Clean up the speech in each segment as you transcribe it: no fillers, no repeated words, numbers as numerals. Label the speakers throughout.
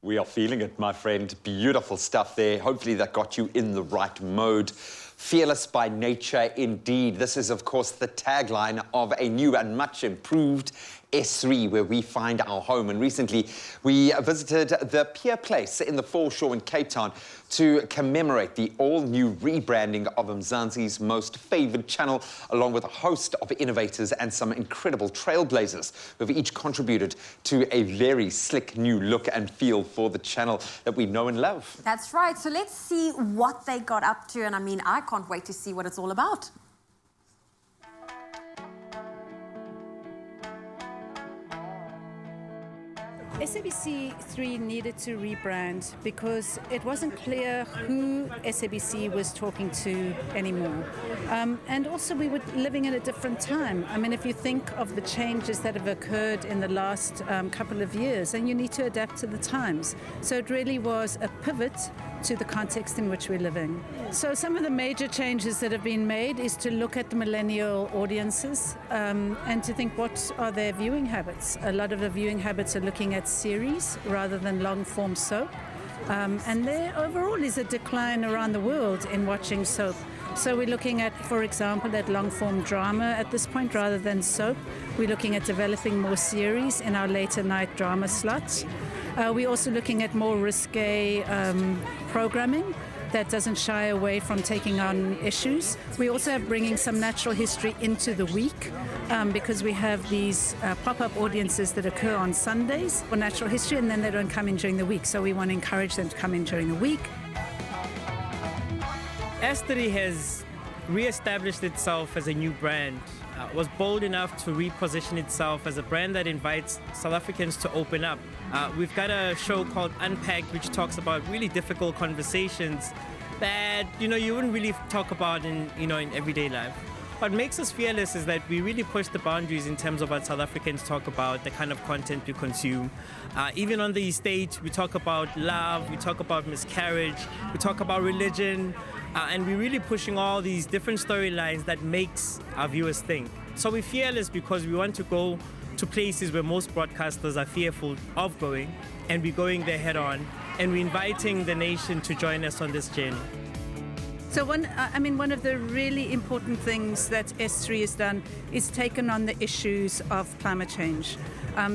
Speaker 1: We are feeling it, my friend. Beautiful stuff there. Hopefully that got you in the right mode. Fearless by nature, indeed. This is, of course, the tagline of a new and much improved S3, where we find our home. And recently, we visited the Pier Place in the Foreshore in Cape Town to commemorate the all-new rebranding of Mzansi's most favoured channel, along with a host of innovators and some incredible trailblazers who have each contributed to a very slick new look and feel for the channel that we know and love.
Speaker 2: That's right. So let's see what they got up to. And I mean, I can't wait to see what it's all about.
Speaker 3: SABC 3 needed to rebrand because it wasn't clear who SABC was talking to anymore. And also we were living in a different time. I mean, if you think of the changes that have occurred in the last couple of years, then you need to adapt to the times. So it really was a pivot to the context in which we're living. So some of the major changes that have been made is to look at the millennial audiences and to think what are their viewing habits. A lot of the viewing habits are looking at series rather than long-form soap. And there overall is a decline around the world in watching soap. So we're looking at, for example, at long-form drama at this point rather than soap. We're looking at developing more series in our later night drama slots. We're also looking at more risque programming that doesn't shy away from taking on issues. We also are bringing some natural history into the week because we have these pop-up audiences that occur on Sundays for natural history, and then they don't come in during the week. So we want to encourage them to come in during the week.
Speaker 4: S3 has re-established itself as a new brand. Was bold enough to reposition itself as a brand that invites South Africans to open up. We've got a show called Unpacked, which talks about really difficult conversations that you wouldn't really talk about in everyday life. What makes us fearless is that we really push the boundaries in terms of what South Africans talk about, the kind of content we consume. Even on the stage, we talk about love, we talk about miscarriage, we talk about religion, and we're really pushing all these different storylines that makes our viewers think. So we're fearless because we want to go to places where most broadcasters are fearful of going, and we're going there head on, and we're inviting the nation to join us on this journey.
Speaker 3: So one of the really important things that S3 has done is taken on the issues of climate change.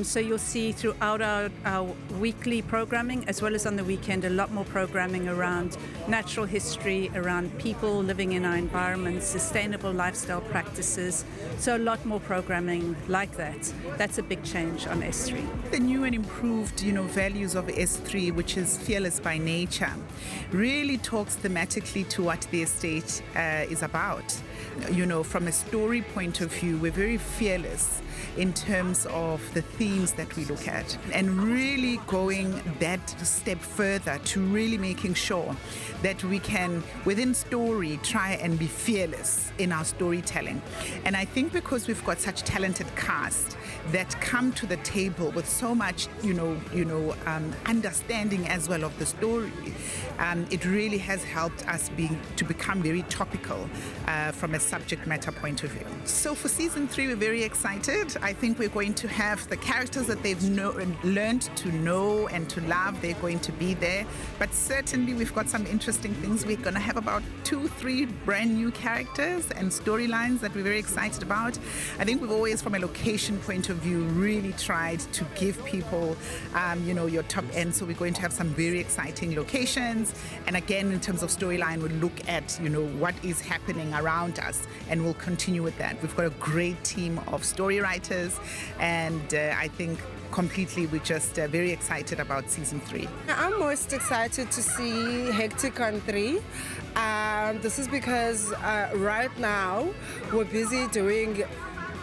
Speaker 3: So you'll see throughout our weekly programming, as well as on the weekend, a lot more programming around natural history, around people living in our environment, sustainable lifestyle practices. So a lot more programming like that. That's a big change on S3.
Speaker 5: The new and improved, values of S3, which is fearless by nature, really talks thematically to what the estate is about. From a story point of view, we're very fearless in terms of the themes that we look at, and really going that step further to really making sure that we can, within story, try and be fearless in our storytelling. And I think because we've got such talented cast that come to the table with so much, understanding as well of the story, it really has helped us to become very topical from a subject matter point of view. So for season 3, we're very excited. I think we're going to have the characters that they've learned to know and to love. They're going to be there. But certainly we've got some interesting things. We're going to have about 2-3 brand new characters and storylines that we're very excited about. I think we've always, from a location point of view, really tried to give people, your top end. So we're going to have some very exciting locations. And again, in terms of storyline, we'll look at, what is happening around us, and we'll continue with that. We've got a great team of story writers, and I think completely we're just very excited about season 3.
Speaker 6: I'm most excited to see Hectic on 3. This is because right now we're busy doing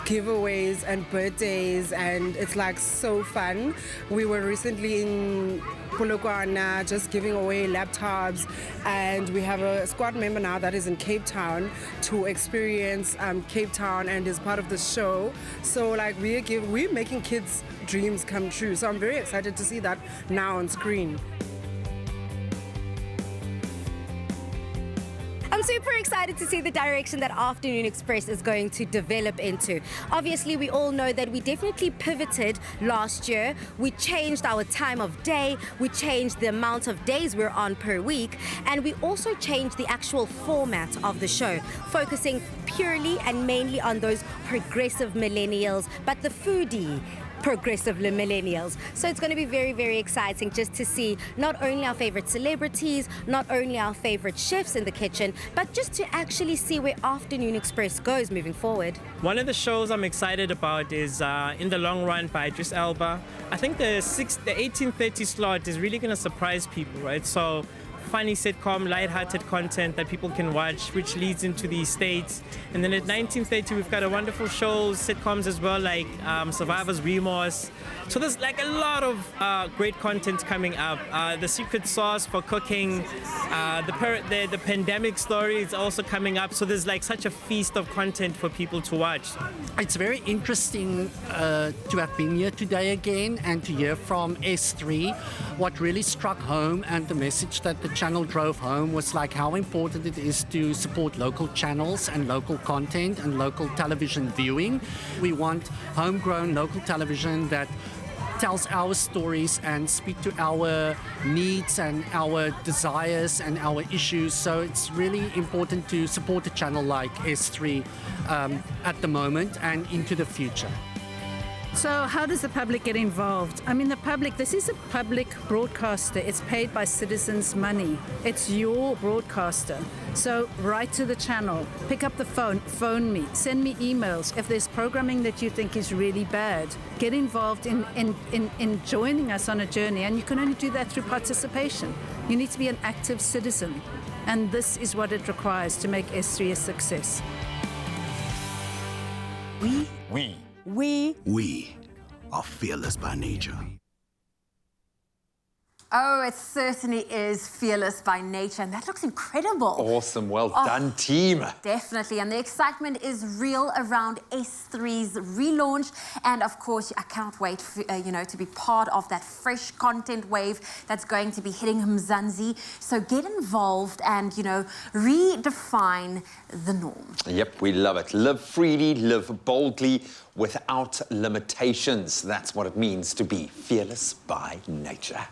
Speaker 6: giveaways and birthdays, and it's like so fun. We were recently in Polokwane just giving away laptops, and we have a squad member now that is in Cape Town to experience Cape Town and is part of the show. So like we're making kids' dreams come true. So I'm very excited to see that now on screen.
Speaker 7: super excited to see the direction that Afternoon Express is going to develop into. Obviously, we all know that we definitely pivoted last year. We changed our time of day, we changed the amount of days we're on per week, and we also changed the actual format of the show, focusing purely and mainly on those progressive millennials, but the foodie progressive millennials. So it's going to be very, very exciting just to see not only our favorite celebrities, not only our favorite chefs in the kitchen, but just to actually see where Afternoon Express goes moving forward.
Speaker 4: One of the shows I'm excited about is In the Long Run by Idris Elba. I think the 1830 slot is really going to surprise people, right? So funny sitcom, light-hearted content that people can watch, which leads into the States. And then at 1930, we've got a wonderful shows, sitcoms as well, like Survivor's Remorse. So there's like a lot of great content coming up. The Secret Sauce for cooking, the pandemic story is also coming up. So there's like such a feast of content for people to watch.
Speaker 8: It's very interesting to have been here today again and to hear from S3. What really struck home and the message that the channel drove home was like how important it is to support local channels and local content and local television viewing. We want homegrown local television that tells our stories and speak to our needs and our desires and our issues. So it's really important to support a channel like S3 at the moment and into the future.
Speaker 3: So how does the public get involved? I mean, the public, this is a public broadcaster. It's paid by citizens' money. It's your broadcaster. So write to the channel, pick up the phone me, send me emails. If there's programming that you think is really bad, get involved in joining us on a journey. And you can only do that through participation. You need to be an active citizen. And this is what it requires to make S3 a success.
Speaker 9: We are fearless by nature.
Speaker 2: Oh, it certainly is fearless by nature, and that looks incredible.
Speaker 1: Awesome, well done, team.
Speaker 2: Definitely, and the excitement is real around S3's relaunch, and of course, I cannot wait for, to be part of that fresh content wave that's going to be hitting Mzansi. So get involved and, redefine the norm.
Speaker 1: Yep, we love it. Live freely, live boldly, without limitations. That's what it means to be fearless by nature.